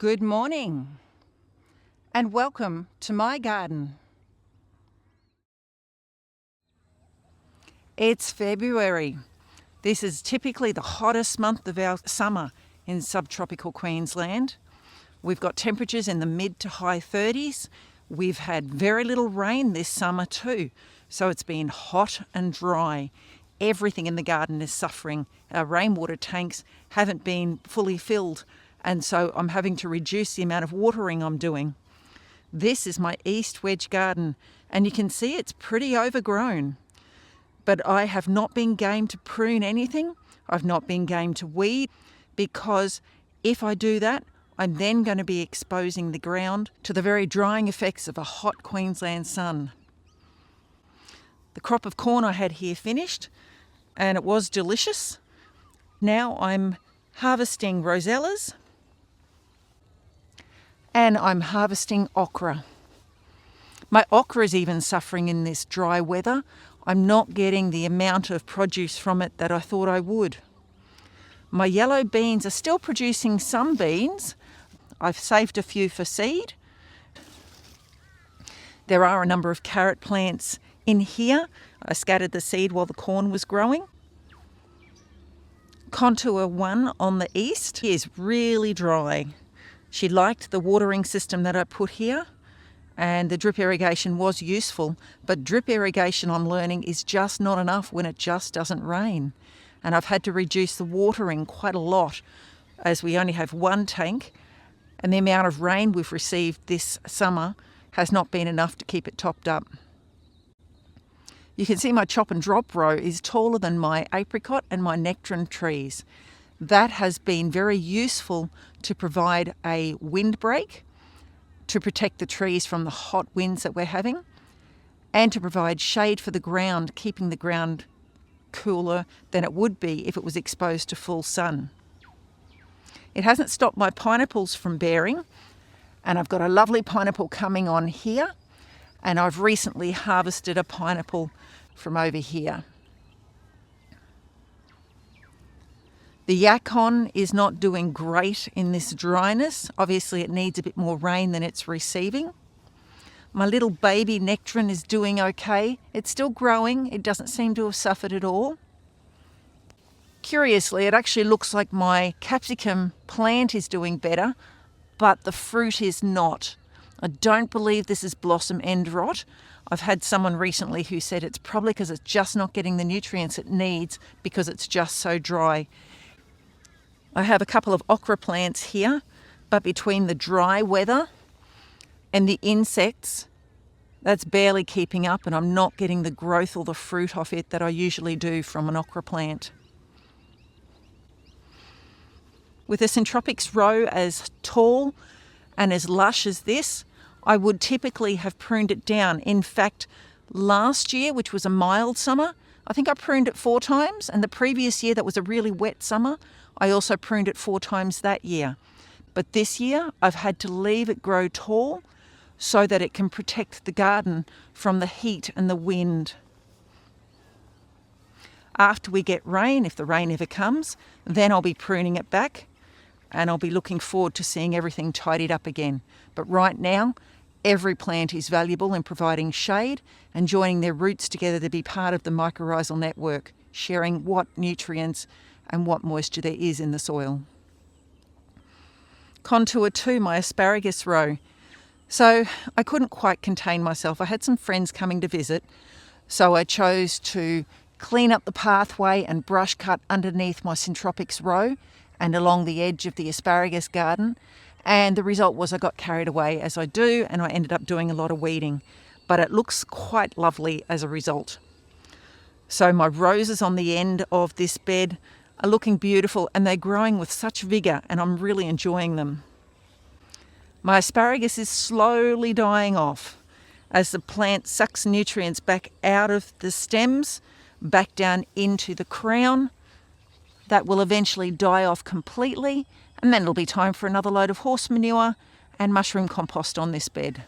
Good morning and welcome to my garden. It's February. This is typically the hottest month of our summer in subtropical Queensland. We've got temperatures in the mid to high 30s. We've had very little rain this summer too, so it's been hot and dry. Everything in the garden is suffering. Our rainwater tanks haven't been fully filled, and so I'm having to reduce the amount of watering I'm doing. This is my East Wedge Garden, and you can see it's pretty overgrown. But I have not been game to prune anything. I've not been game to weed, because if I do that, I'm then going to be exposing the ground to the very drying effects of a hot Queensland sun. The crop of corn I had here finished, and it was delicious. Now I'm harvesting rosellas, and I'm harvesting okra. My okra is even suffering in this dry weather. I'm not getting the amount of produce from it that I thought I would. My yellow beans are still producing some beans. I've saved a few for seed. There are a number of carrot plants in here. I scattered the seed while the corn was growing. Contour 1 on the east is really dry. She liked the watering system that I put here, and the drip irrigation was useful, but drip irrigation, I'm learning, is just not enough when it just doesn't rain. And I've had to reduce the watering quite a lot, as we only have one tank, and the amount of rain we've received this summer has not been enough to keep it topped up. You can see my chop and drop row is taller than my apricot and my nectarine trees. That has been very useful to provide a windbreak, to protect the trees from the hot winds that we're having, and to provide shade for the ground, keeping the ground cooler than it would be if it was exposed to full sun. It hasn't stopped my pineapples from bearing, and I've got a lovely pineapple coming on here, and I've recently harvested a pineapple from over here. The yacon is not doing great in this dryness. Obviously it needs a bit more rain than it's receiving. My little baby nectarine is doing okay. It's still growing. It doesn't seem to have suffered at all. Curiously, it actually looks like my capsicum plant is doing better, but the fruit is not. I don't believe this is blossom end rot. I've had someone recently who said it's probably because it's just not getting the nutrients it needs because it's just so dry. I have a couple of okra plants here, but between the dry weather and the insects, that's barely keeping up, and I'm not getting the growth or the fruit off it that I usually do from an okra plant. With a syntropics row as tall and as lush as this, I would typically have pruned it down. In fact, last year, which was a mild summer, I think I pruned it 4 times, and the previous year, that was a really wet summer, I also pruned it 4 times that year. But this year, I've had to leave it grow tall so that it can protect the garden from the heat and the wind. After we get rain, if the rain ever comes, then I'll be pruning it back, and I'll be looking forward to seeing everything tidied up again. But right now, every plant is valuable in providing shade and joining their roots together to be part of the mycorrhizal network, sharing what nutrients and what moisture there is in the soil. Contour 2, my asparagus row. So I couldn't quite contain myself. I had some friends coming to visit, so I chose to clean up the pathway and brush cut underneath my syntropics row and along the edge of the asparagus garden. And the result was I got carried away, as I do, and I ended up doing a lot of weeding. But it looks quite lovely as a result. So my roses on the end of this bed are looking beautiful, and they're growing with such vigour, and I'm really enjoying them. My asparagus is slowly dying off as the plant sucks nutrients back out of the stems, back down into the crown. That will eventually die off completely, and then it'll be time for another load of horse manure and mushroom compost on this bed.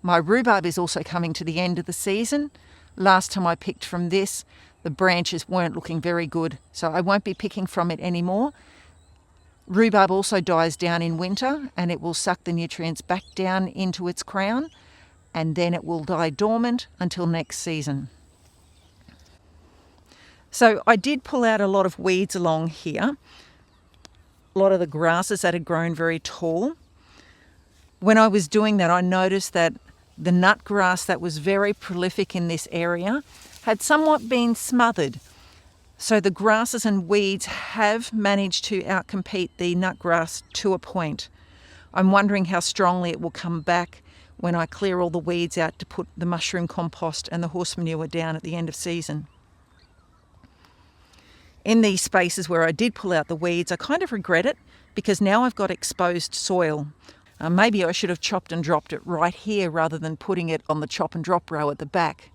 My rhubarb is also coming to the end of the season. Last time I picked from this, the branches weren't looking very good, so I won't be picking from it anymore. Rhubarb also dies down in winter and it will suck the nutrients back down into its crown, and then it will die dormant until next season. So I did pull out a lot of weeds along here, a lot of the grasses that had grown very tall. When I was doing that, I noticed that the nutgrass that was very prolific in this area had somewhat been smothered. So the grasses and weeds have managed to outcompete the nutgrass to a point. I'm wondering how strongly it will come back when I clear all the weeds out to put the mushroom compost and the horse manure down at the end of season. In these spaces where I did pull out the weeds, I kind of regret it because now I've got exposed soil. Maybe I should have chopped and dropped it right here rather than putting it on the chop and drop row at the back.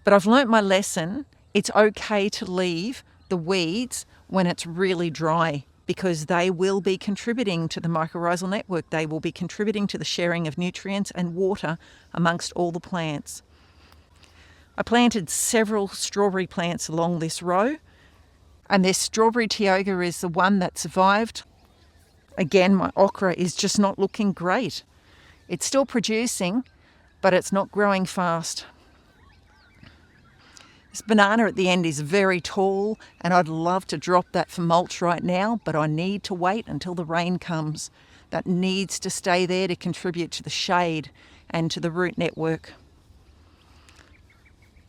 But I've learnt my lesson. It's okay to leave the weeds when it's really dry because they will be contributing to the mycorrhizal network. They will be contributing to the sharing of nutrients and water amongst all the plants. I planted several strawberry plants along this row, and this strawberry tioga is the one that survived. Again, my okra is just not looking great. It's still producing, but it's not growing fast. This banana at the end is very tall and I'd love to drop that for mulch right now, but I need to wait until the rain comes. That needs to stay there to contribute to the shade and to the root network.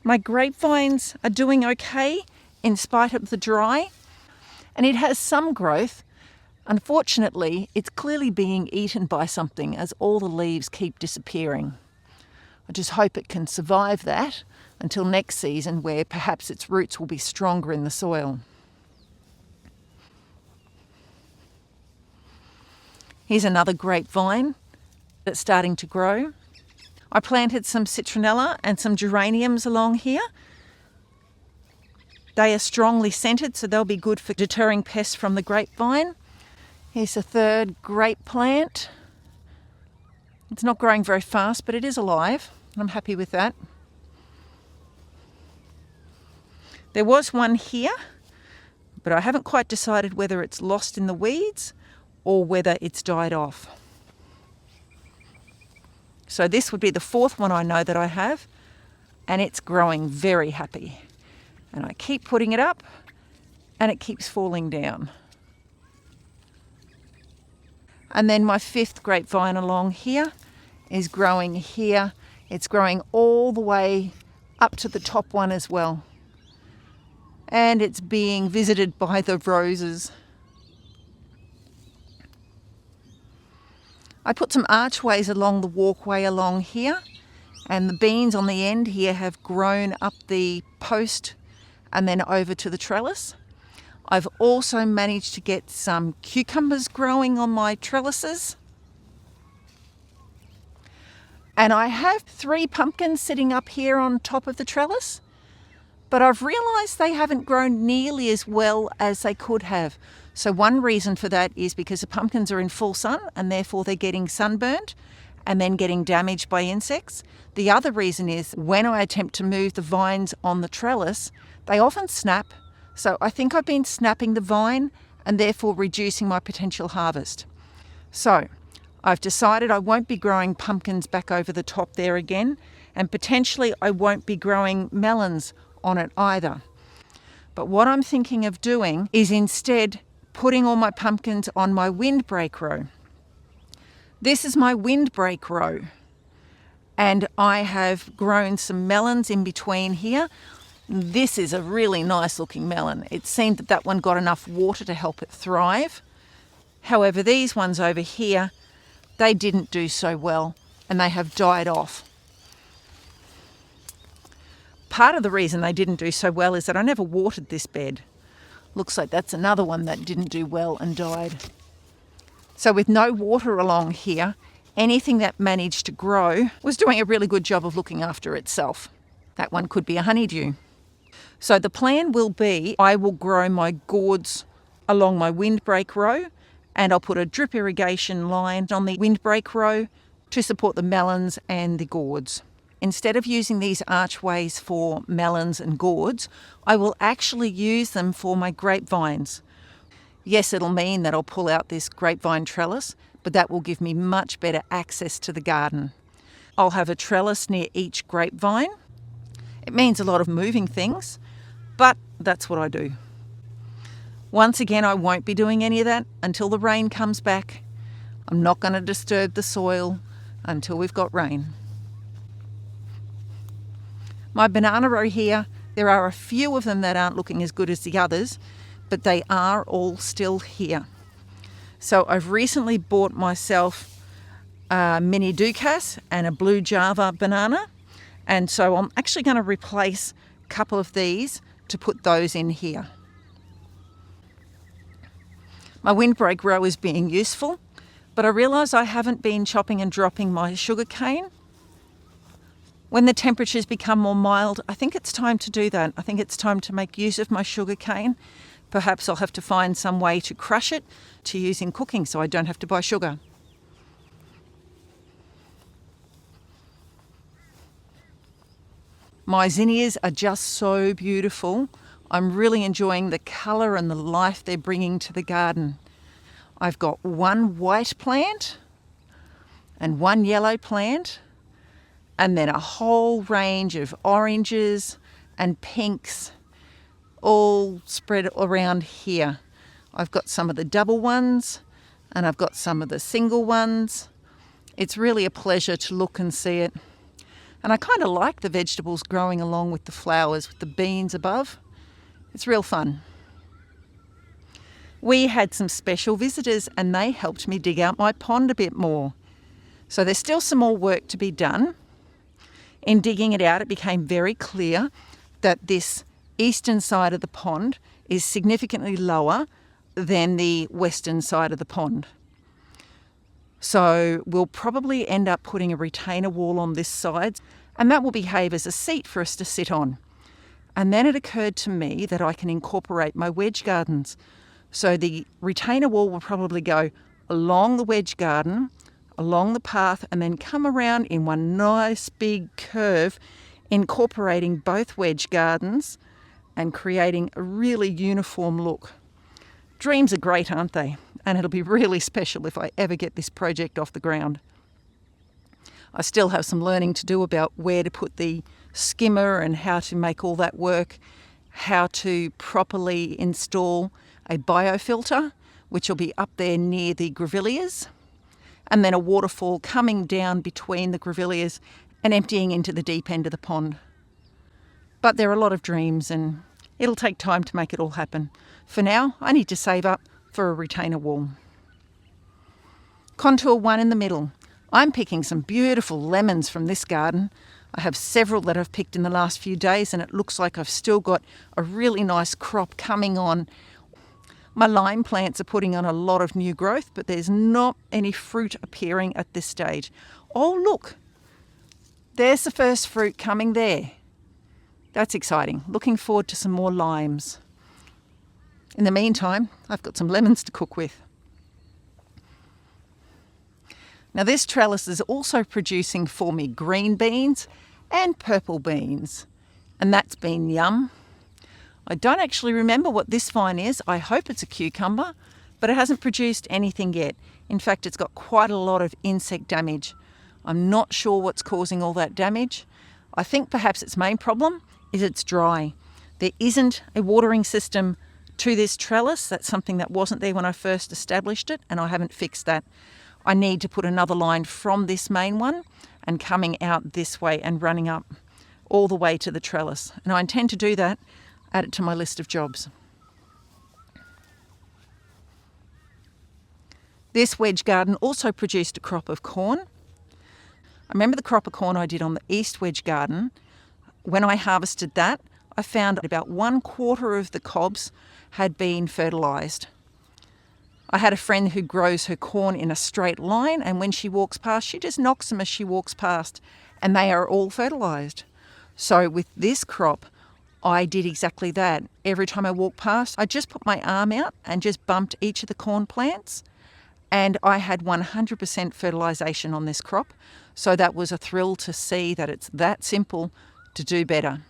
My grapevines are doing okay in spite of the dry, and it has some growth. Unfortunately, it's clearly being eaten by something as all the leaves keep disappearing. I just hope it can survive that until next season, where perhaps its roots will be stronger in the soil. Here's another grapevine that's starting to grow. I planted some citronella and some geraniums along here. They are strongly scented, so they'll be good for deterring pests from the grapevine. Here's a third grape plant. It's not growing very fast, but it is alive. I'm happy with that. There was one here, but I haven't quite decided whether it's lost in the weeds or whether it's died off. So this would be the fourth one I know that I have, and it's growing very happy. And I keep putting it up and it keeps falling down. And then my fifth grapevine along here is growing here. It's growing all the way up to the top one as well. And it's being visited by the roses. I put some archways along the walkway along here, and the beans on the end here have grown up the post and then over to the trellis. I've also managed to get some cucumbers growing on my trellises. And I have 3 pumpkins sitting up here on top of the trellis, but I've realised they haven't grown nearly as well as they could have. So one reason for that is because the pumpkins are in full sun and therefore they're getting sunburnt and then getting damaged by insects. The other reason is when I attempt to move the vines on the trellis, they often snap. So I think I've been snapping the vine and therefore reducing my potential harvest. So I've decided I won't be growing pumpkins back over the top there again, and potentially I won't be growing melons on it either. But what I'm thinking of doing is instead putting all my pumpkins on my windbreak row. This is my windbreak row, and I have grown some melons in between here. This is a really nice looking melon. It seemed that that one got enough water to help it thrive. However, these ones over here, they didn't do so well and they have died off. Part of the reason they didn't do so well is that I never watered this bed. Looks like that's another one that didn't do well and died. So with no water along here, anything that managed to grow was doing a really good job of looking after itself. That one could be a honeydew. So the plan will be I will grow my gourds along my windbreak row, and I'll put a drip irrigation line on the windbreak row to support the melons and the gourds. Instead of using these archways for melons and gourds, I will actually use them for my grapevines. Yes, it'll mean that I'll pull out this grapevine trellis, but that will give me much better access to the garden. I'll have a trellis near each grapevine. It means a lot of moving things, but that's what I do. Once again, I won't be doing any of that until the rain comes back. I'm not going to disturb the soil until we've got rain. My banana row here, there are a few of them that aren't looking as good as the others, but they are all still here. So I've recently bought myself a mini Ducasse and a blue Java banana, and so I'm actually going to replace a couple of these to put those in here. My Windbreak row is being useful, but I realise I haven't been chopping and dropping my sugarcane. When the temperatures become more mild, I think it's time to do that. I think it's time to make use of my sugarcane. Perhaps I'll have to find some way to crush it to use in cooking so I don't have to buy sugar. My zinnias are just so beautiful. I'm really enjoying the colour and the life they're bringing to the garden. I've got one white plant and one yellow plant, and then a whole range of oranges and pinks all spread around here. I've got some of the double ones and I've got some of the single ones. It's really a pleasure to look and see it. And I kind of like the vegetables growing along with the flowers, with the beans above. It's real fun. We had some special visitors and they helped me dig out my pond a bit more. So there's still some more work to be done. In digging it out, it became very clear that this eastern side of the pond is significantly lower than the western side of the pond. So we'll probably end up putting a retainer wall on this side, and that will behave as a seat for us to sit on. And then it occurred to me that I can incorporate my wedge gardens. So the retainer wall will probably go along the wedge garden, along the path, and then come around in one nice big curve, incorporating both wedge gardens and creating a really uniform look. Dreams are great, aren't they? And it'll be really special if I ever get this project off the ground. I still have some learning to do about where to put the skimmer and how to make all that work, how to properly install a biofilter, which will be up there near the grevilleas, and then a waterfall coming down between the grevilleas and emptying into the deep end of the pond. But there are a lot of dreams and it'll take time to make it all happen. For now, I need to save up for a retainer wall. Contour 1 in the middle. I'm picking some beautiful lemons from this garden. I have several that I've picked in the last few days and it looks like I've still got a really nice crop coming on. My lime plants are putting on a lot of new growth, but there's not any fruit appearing at this stage. Oh, look, there's the first fruit coming there. That's exciting. Looking forward to some more limes. In the meantime, I've got some lemons to cook with. Now this trellis is also producing for me green beans and purple beans, and that's been yum. I don't actually remember what this vine is. I hope it's a cucumber, but it hasn't produced anything yet. In fact, it's got quite a lot of insect damage. I'm not sure what's causing all that damage. I think perhaps its main problem is it's dry. There isn't a watering system to this trellis. That's something that wasn't there when I first established it, and I haven't fixed that. I need to put another line from this main one and coming out this way and running up all the way to the trellis. And I intend to do that, add it to my list of jobs. This wedge garden also produced a crop of corn. I remember the crop of corn I did on the east wedge garden. When I harvested that, I found about 1/4 of the cobs had been fertilised. I had a friend who grows her corn in a straight line, and when she walks past, she just knocks them as she walks past, and they are all fertilised. So with this crop, I did exactly that. Every time I walked past, I just put my arm out and just bumped each of the corn plants, and I had 100% fertilisation on this crop. So that was a thrill to see that it's that simple to do better.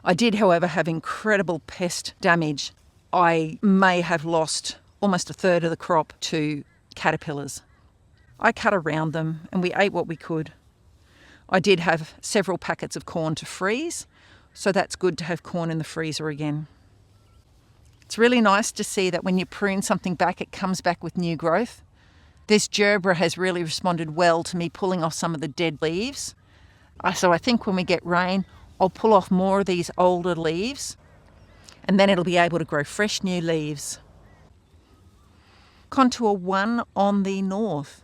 I did, however, have incredible pest damage I may have lost almost a third of the crop to caterpillars. I cut around them and we ate what we could. I did have several packets of corn to freeze, so that's good to have corn in the freezer again. It's really nice to see that when you prune something back, it comes back with new growth. This gerbera has really responded well to me pulling off some of the dead leaves. So I think when we get rain, I'll pull off more of these older leaves, and then it'll be able to grow fresh new leaves. Contour 1 on the north.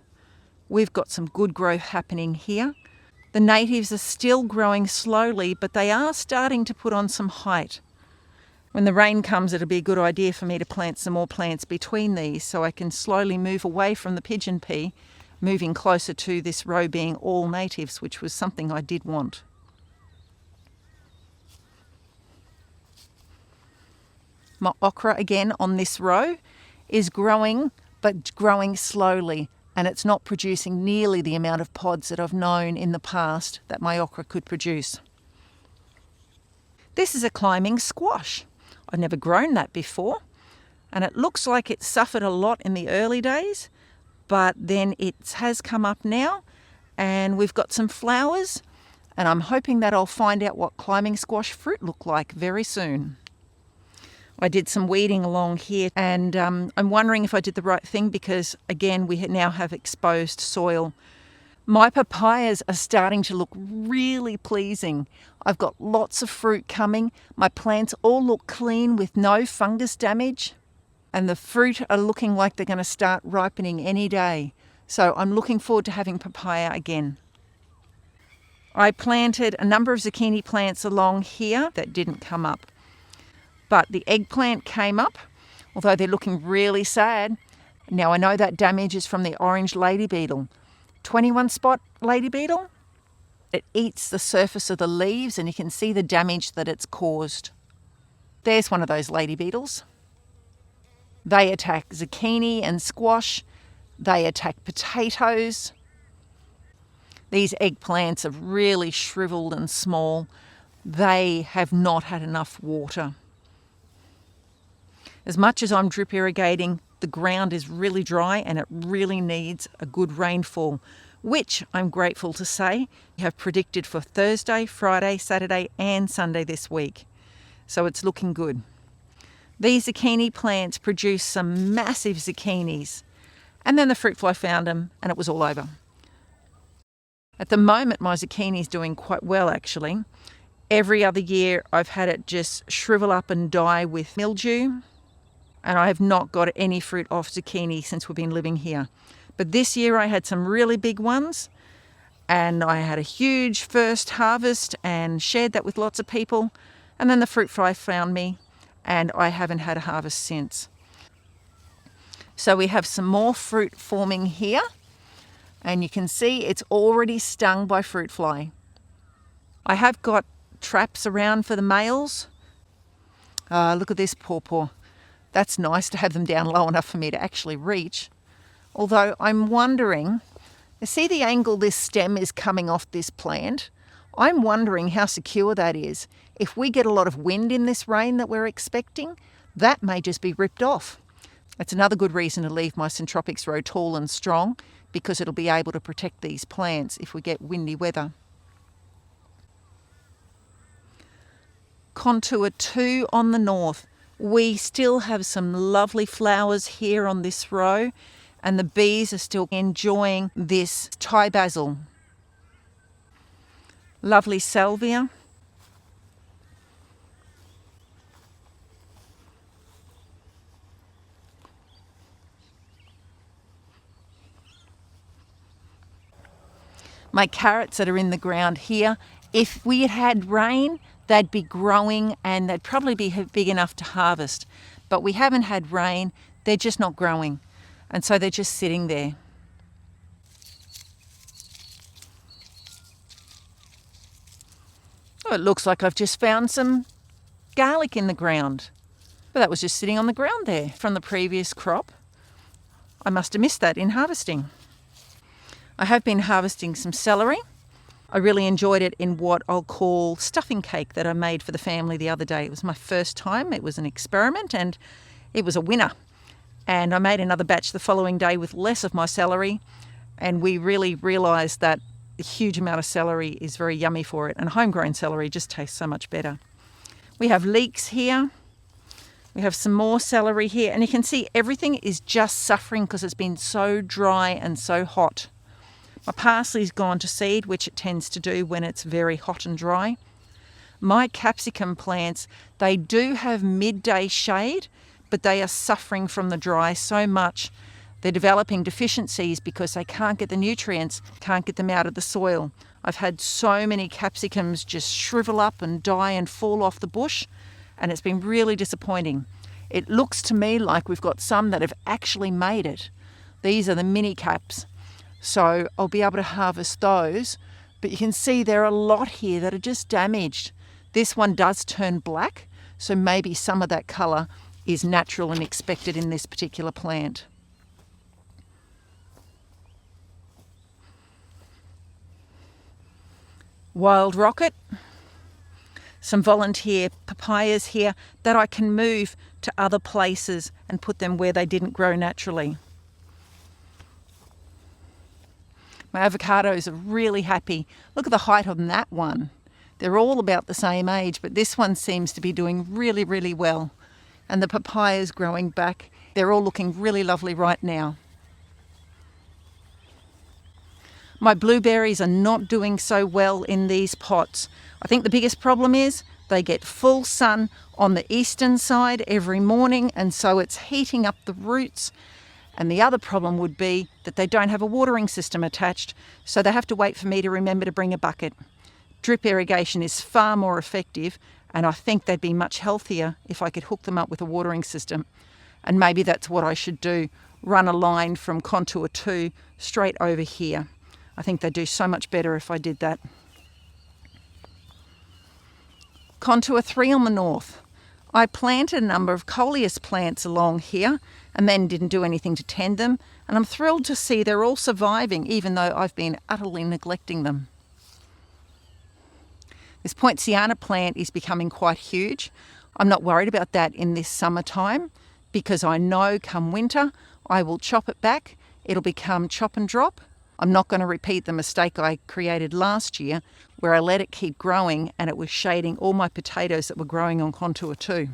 We've got some good growth happening here. The natives are still growing slowly, but they are starting to put on some height. When the rain comes, it'll be a good idea for me to plant some more plants between these so I can slowly move away from the pigeon pea, moving closer to this row being all natives, which was something I did want. My okra again on this row is growing, but growing slowly, and it's not producing nearly the amount of pods that I've known in the past that my okra could produce. This is a climbing squash. I've never grown that before, and it looks like it suffered a lot in the early days, but then it has come up now, and we've got some flowers, and I'm hoping that I'll find out what climbing squash fruit look like very soon. I did some weeding along here, and I'm wondering if I did the right thing because, again, we now have exposed soil. My papayas are starting to look really pleasing. I've got lots of fruit coming. My plants all look clean with no fungus damage, and the fruit are looking like they're going to start ripening any day. So I'm looking forward to having papaya again. I planted a number of zucchini plants along here that didn't come up. But the eggplant came up, although they're looking really sad. Now I know that damage is from the orange lady beetle. 21 spot lady beetle. It eats the surface of the leaves and you can see the damage that it's caused. There's one of those lady beetles. They attack zucchini and squash. They attack potatoes. These eggplants are really shriveled and small. They have not had enough water. As much as I'm drip irrigating, the ground is really dry and it really needs a good rainfall, which I'm grateful to say we have predicted for Thursday, Friday, Saturday and Sunday this week. So it's looking good. These zucchini plants produce some massive zucchinis, and then the fruit fly found them and it was all over. At the moment my zucchini is doing quite well actually. Every other year I've had it just shrivel up and die with mildew, and I have not got any fruit off zucchini since we've been living here. But this year I had some really big ones, and I had a huge first harvest and shared that with lots of people, and then the fruit fly found me and I haven't had a harvest since. So we have some more fruit forming here, and you can see it's already stung by fruit fly. I have got traps around for the males. Look at this pawpaw. That's nice to have them down low enough for me to actually reach. Although I'm wondering, you see the angle this stem is coming off this plant? I'm wondering how secure that is. If we get a lot of wind in this rain that we're expecting, that may just be ripped off. That's another good reason to leave my syntropics row tall and strong, because it'll be able to protect these plants if we get windy weather. Contour 2 on the north. We still have some lovely flowers here on this row, and the bees are still enjoying this Thai basil. Lovely salvia. My carrots that are in the ground here, if we had had rain, they'd be growing and they'd probably be big enough to harvest. But we haven't had rain, they're just not growing. And so they're just sitting there. Oh, it looks like I've just found some garlic in the ground. But that was just sitting on the ground there from the previous crop. I must have missed that in harvesting. I have been harvesting some celery. I really enjoyed it in what I'll call stuffing cake that I made for the family the other day. It was my first time. It was an experiment and it was a winner. And I made another batch the following day with less of my celery, and we really realised that a huge amount of celery is very yummy for it, and homegrown celery just tastes so much better. We have leeks here. We have some more celery here, and you can see everything is just suffering because it's been so dry and so hot. My parsley's gone to seed, which it tends to do when it's very hot and dry. My capsicum plants, they do have midday shade, but they are suffering from the dry so much. They're developing deficiencies because they can't get the nutrients, can't get them out of the soil. I've had so many capsicums just shrivel up and die and fall off the bush, and it's been really disappointing. It looks to me like we've got some that have actually made it. These are the mini caps. So I'll be able to harvest those, but you can see there are a lot here that are just damaged. This one does turn black, so maybe some of that colour is natural and expected in this particular plant. Wild rocket, some volunteer papayas here that I can move to other places and put them where they didn't grow naturally. My avocados are really happy. Look at the height on that one. They're all about the same age, but this one seems to be doing really, really well. And the papayas growing back, they're all looking really lovely right now. My blueberries are not doing so well in these pots. I think the biggest problem is they get full sun on the eastern side every morning, and so it's heating up the roots. And the other problem would be that they don't have a watering system attached, so they have to wait for me to remember to bring a bucket. Drip irrigation is far more effective, and I think they'd be much healthier if I could hook them up with a watering system. And maybe that's what I should do, run a line from contour 2 straight over here. I think they'd do so much better if I did that. Contour 3 on the north. I planted a number of coleus plants along here and then didn't do anything to tend them, and I'm thrilled to see they're all surviving even though I've been utterly neglecting them. This poinciana plant is becoming quite huge. I'm not worried about that in this summertime because I know come winter I will chop it back. It'll become chop and drop. I'm not going to repeat the mistake I created last year where I let it keep growing and it was shading all my potatoes that were growing on contour 2.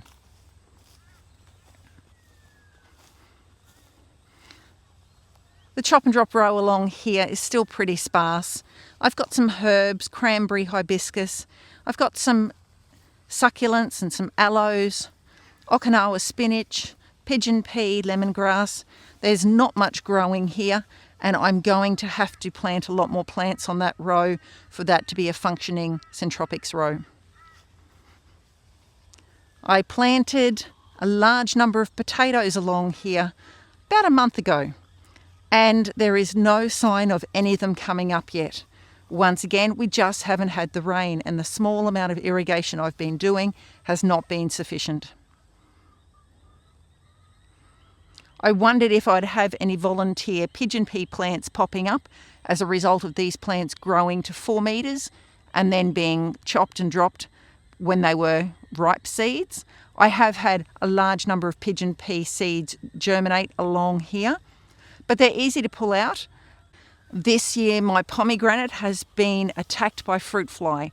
The chop and drop row along here is still pretty sparse. I've got some herbs, cranberry, hibiscus. I've got some succulents and some aloes, Okinawa spinach, pigeon pea, lemongrass. There's not much growing here, and I'm going to have to plant a lot more plants on that row for that to be a functioning syntropics row. I planted a large number of potatoes along here about a month ago, and there is no sign of any of them coming up yet. Once again, we just haven't had the rain, and the small amount of irrigation I've been doing has not been sufficient. I wondered if I'd have any volunteer pigeon pea plants popping up as a result of these plants growing to 4 metres and then being chopped and dropped when they were ripe seeds. I have had a large number of pigeon pea seeds germinate along here, but they're easy to pull out. This year my pomegranate has been attacked by fruit fly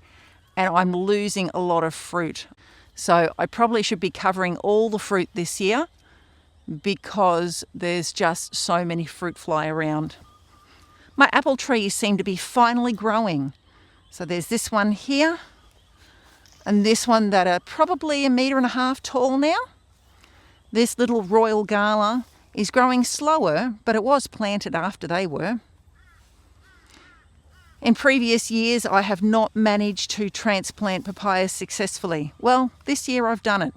and I'm losing a lot of fruit. So I probably should be covering all the fruit this year because there's just so many fruit fly around. My apple trees seem to be finally growing. So there's this one here and this one that are probably 1.5 meters tall now. This little Royal Gala is growing slower, but it was planted after they were. In previous years, I have not managed to transplant papayas successfully. Well, this year I've done it.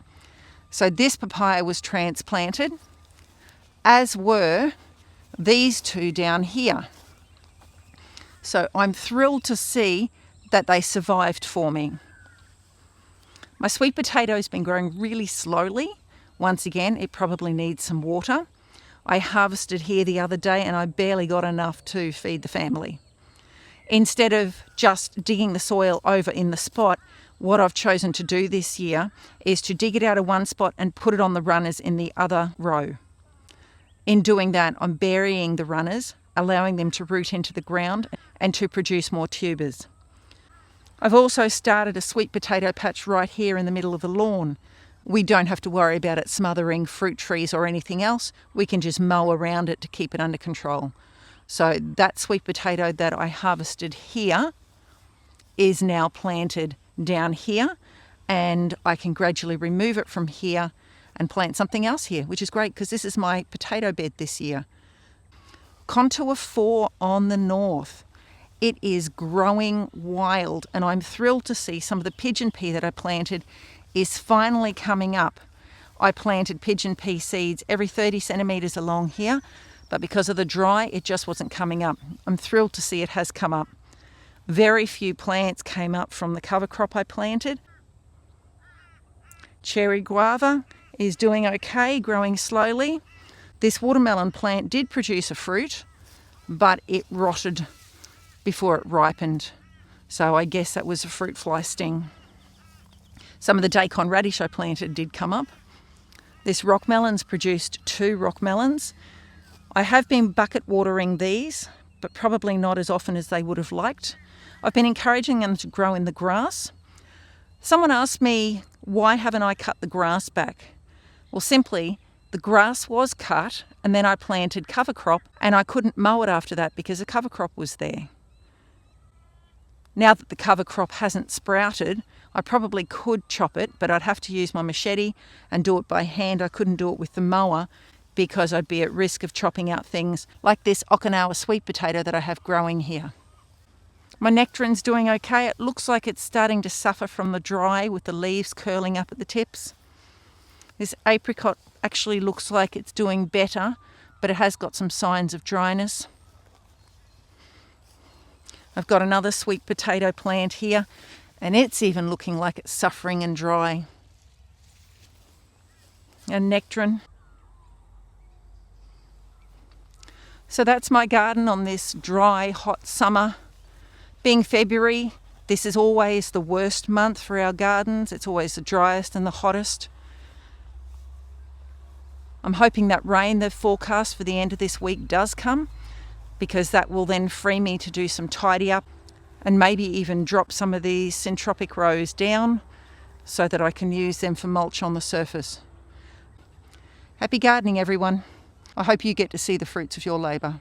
So this papaya was transplanted, as were these two down here. So I'm thrilled to see that they survived for me. My sweet potato has been growing really slowly. Once again, it probably needs some water. I harvested here the other day and I barely got enough to feed the family. Instead of just digging the soil over in the spot, what I've chosen to do this year is to dig it out of one spot and put it on the runners in the other row. In doing that, I'm burying the runners, allowing them to root into the ground and to produce more tubers. I've also started a sweet potato patch right here in the middle of the lawn. We don't have to worry about it smothering fruit trees or anything else. We can just mow around it to keep it under control. So that sweet potato that I harvested here is now planted down here, and I can gradually remove it from here and plant something else here, which is great because this is my potato bed this year. Contour 4 on the north. It is growing wild, and I'm thrilled to see some of the pigeon pea that I planted is finally coming up. I planted pigeon pea seeds every 30 centimetres along here, but because of the dry, it just wasn't coming up. I'm thrilled to see it has come up. Very few plants came up from the cover crop I planted. Cherry guava is doing okay, growing slowly. This watermelon plant did produce a fruit, but it rotted before it ripened. So I guess that was a fruit fly sting. Some of the daikon radish I planted did come up. This rock melon's produced 2 rock melons. I have been bucket watering these, but probably not as often as they would have liked. I've been encouraging them to grow in the grass. Someone asked me, why haven't I cut the grass back? Well, simply, the grass was cut and then I planted cover crop, and I couldn't mow it after that because the cover crop was there. Now that the cover crop hasn't sprouted, I probably could chop it, but I'd have to use my machete and do it by hand. I couldn't do it with the mower because I'd be at risk of chopping out things like this Okinawa sweet potato that I have growing here. My nectarine's doing okay. It looks like it's starting to suffer from the dry with the leaves curling up at the tips. This apricot actually looks like it's doing better, but it has got some signs of dryness. I've got another sweet potato plant here, and it's even looking like it's suffering and dry. And nectarine. So that's my garden on this dry, hot summer. Being February, this is always the worst month for our gardens. It's always the driest and the hottest. I'm hoping that rain they've forecast for the end of this week does come, because that will then free me to do some tidy up and maybe even drop some of these syntropic rows down so that I can use them for mulch on the surface. Happy gardening, everyone. I hope you get to see the fruits of your labour.